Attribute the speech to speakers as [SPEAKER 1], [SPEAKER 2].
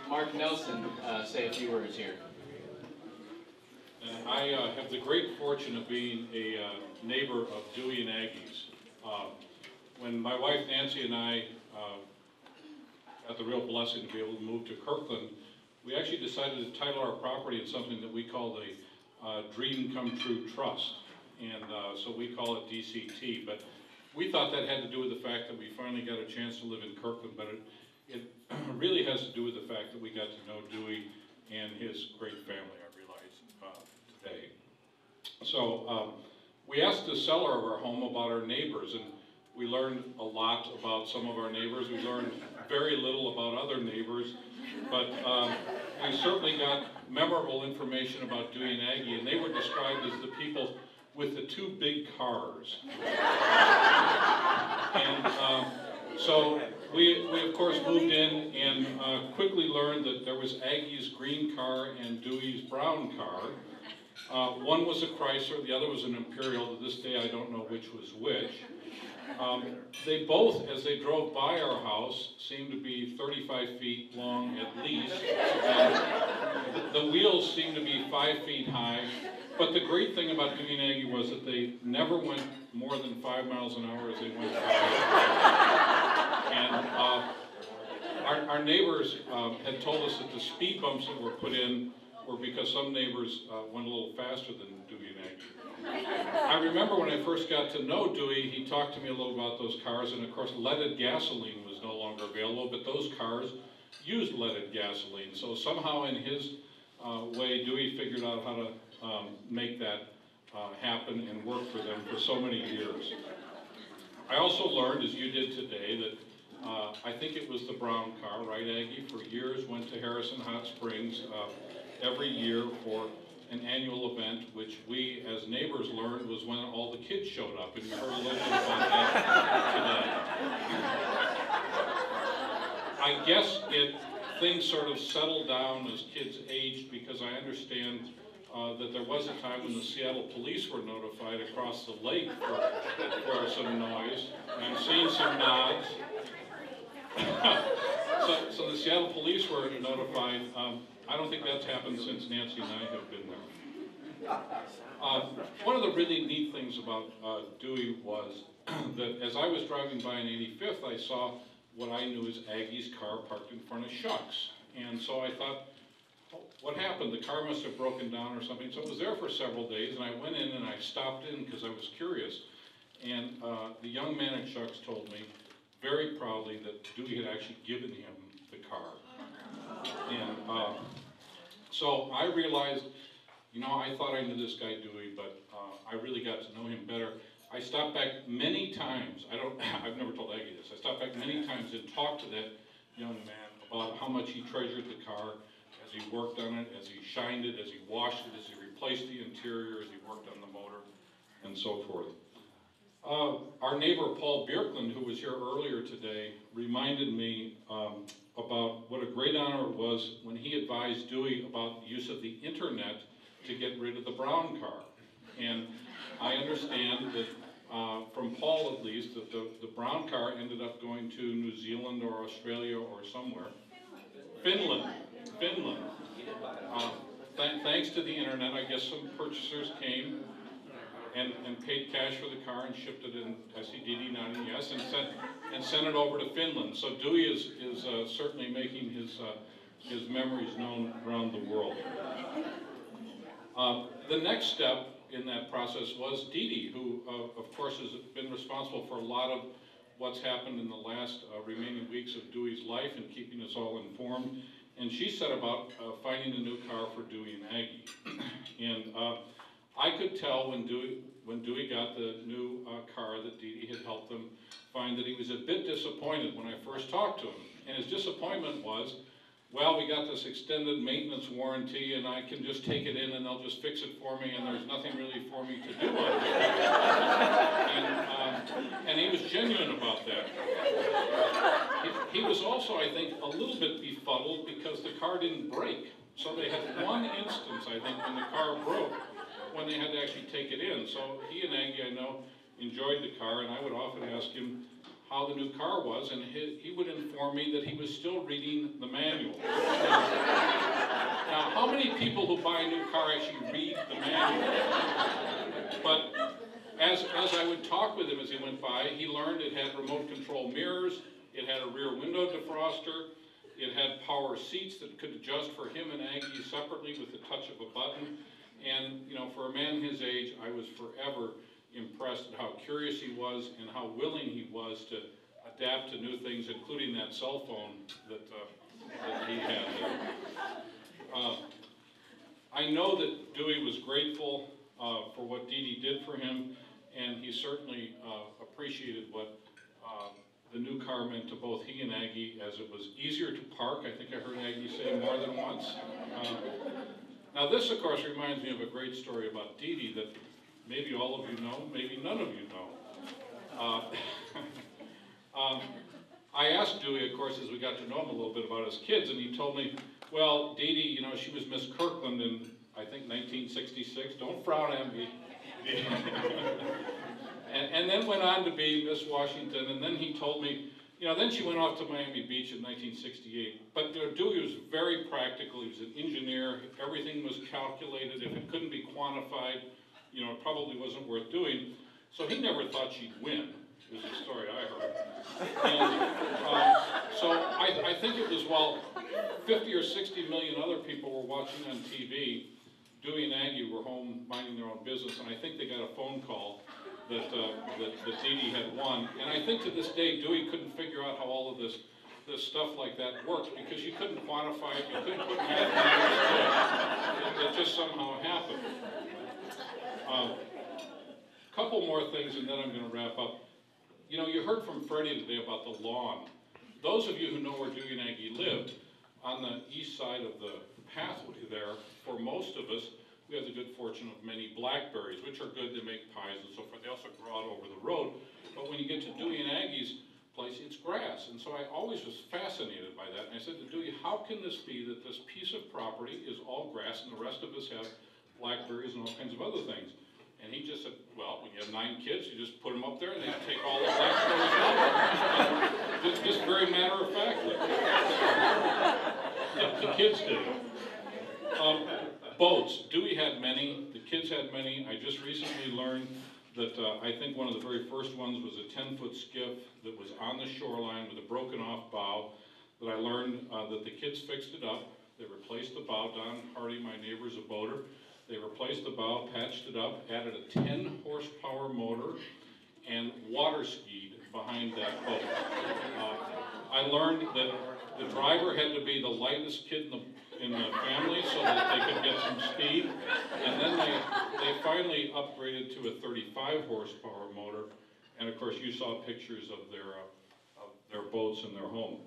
[SPEAKER 1] Mark Nelson say a few words here.
[SPEAKER 2] And I have the great fortune of being a neighbor of Dewey and Aggie's. When my wife Nancy and I got the real blessing to be able to move to Kirkland, we actually decided to title our property in something that we call the Dream Come True Trust. And so we call it DCT. But we thought that had to do with the fact that we finally got a chance to live in Kirkland, but it really has to do with the fact that we got to know Dewey and his great family, I realize, today. So we asked the seller of our home about our neighbors, and we learned a lot about some of our neighbors. We learned very little about other neighbors, but we certainly got memorable information about Dewey and Aggie, and they were described as the people with the two big cars. And so we of course moved in and quickly learned that there was Aggie's green car and Dewey's brown car. One was a Chrysler, the other was an Imperial. To this day I don't know which was which. They both, as they drove by our house, seemed to be 35 feet long at least. The wheels seemed to be 5 feet high. But the great thing about Dewey and Aggie was that they never went more than 5 miles an hour as they went by. And our neighbors had told us that the speed bumps that were put in were because some neighbors went a little faster than Dewey and Aggie. I remember when I first got to know Dewey, he talked to me a little about those cars, and of course leaded gasoline was no longer available, but those cars used leaded gasoline. So somehow in his way, Dewey figured out how to make that happen and work for them for so many years. I also learned, as you did today, that I think it was the brown car, right, Aggie? For years went to Harrison Hot Springs every year for an annual event, which we as neighbors learned was when all the kids showed up, and you heard a little bit about that today. I guess things sort of settled down as kids aged, because I understand that there was a time when the Seattle police were notified across the lake for some noise. I'm seeing some nods. So the Seattle police were notified. I don't think that's happened since Nancy and I have been there. One of the really neat things about Dewey was that as I was driving by in 85th, I saw what I knew as Aggie's car parked in front of Shuck's. And so I thought, what happened? The car must have broken down or something. So it was there for several days, and I went in and I stopped in because I was curious. And the young man at Shuck's told me very proudly that Dewey had actually given him the car. And so I realized, you know, I thought I knew this guy Dewey, but I really got to know him better. I stopped back many times. I've never told Aggie this. I stopped back many times and talked to that young man about how much he treasured the car as he worked on it, as he shined it, as he washed it, as he replaced the interior, as he worked on the motor, and so forth. Our neighbor Paul Bierkland, who was here earlier today, reminded me about what a great honor it was when he advised Dewey about the use of the internet to get rid of the brown car. And I understand that, from Paul at least, that the brown car ended up going to New Zealand or Australia or somewhere. Finland. Thanks to the internet, I guess some purchasers came and paid cash for the car and shipped it in SEDD, not in yes, and sent it over to Finland. So Dewey is certainly making his memories known around the world. The next step in that process was Dee Dee, who of course has been responsible for a lot of what's happened in the last remaining weeks of Dewey's life and keeping us all informed. And she set about finding a new car for Dewey and Aggie. And I could tell when Dewey got the new car that Dee Dee had helped them find that he was a bit disappointed when I first talked to him. And his disappointment was, well, we got this extended maintenance warranty and I can just take it in and they'll just fix it for me and there's nothing really for me to do on it. And he was genuine about that. He was also, I think, a little bit befuddled because the car didn't break. So they had one instance, I think, when the car broke, when they had to actually take it in. So he and Aggie, I know, enjoyed the car, and I would often ask him how the new car was, and he would inform me that he was still reading the manual. people who buy a new car actually read the manual. But as I would talk with him as he went by, he learned it had remote control mirrors, it had a rear window defroster, it had power seats that could adjust for him and Aggie separately with the touch of a button. And, you know, for a man his age, I was forever impressed at how curious he was and how willing he was to adapt to new things, including that cell phone that he had there. I know that Dewey was grateful for what Dee Dee did for him, and he certainly appreciated what the new car meant to both he and Aggie, as it was easier to park. I think I heard Aggie say more than once. Now this, of course, reminds me of a great story about Dee Dee that maybe all of you know, maybe none of you know. I asked Dewey, of course, as we got to know him a little bit about his kids, and he told me, well, Dee Dee, you know, she was Miss Kirkland in, I think, 1966. Don't frown at me. and then went on to be Miss Washington, and then he told me, you know, then she went off to Miami Beach in 1968. But you know, Dewey was very practical. He was an engineer. Everything was calculated. If it couldn't be quantified, you know, it probably wasn't worth doing. So he never thought she'd win, is the story I heard. And so I think it was while 50 or 60 million other people were watching on TV, Dewey and Aggie were home minding their own business, and I think they got a phone call that Dee Dee had won. And I think to this day, Dewey couldn't figure out how all of this stuff like that worked, because you couldn't quantify it, you couldn't put mathematics to it. It just somehow happened. Couple more things, and then I'm going to wrap up. You know, you heard from Freddie today about the lawn. Those of you who know where Dewey and Aggie lived, on the east side of the pathway there, for most of us, we have the good fortune of many blackberries, which are good, they make pies and so forth. They also grow out over the road. But when you get to Dewey and Aggie's place, it's grass. And so I always was fascinated by that. And I said to Dewey, how can this be that this piece of property is all grass and the rest of us have blackberries and all kinds of other things? And he just said, well, when you have 9 kids, you just put them up there and they take all the blackberries out. Just very matter of factly. The kids did it. Boats. Dewey had many. The kids had many. I just recently learned that I think one of the very first ones was a 10-foot skiff that was on the shoreline with a broken off bow, that I learned that the kids fixed it up. They replaced the bow. Don Hardy, my neighbor, is a boater. They replaced the bow, patched it up, added a 10-horsepower motor, and water skied behind that boat. I learned that the driver had to be the lightest kid in the family so that they could get some speed. And then they finally upgraded to a 35-horsepower motor. And of course, you saw pictures of their boats and their home.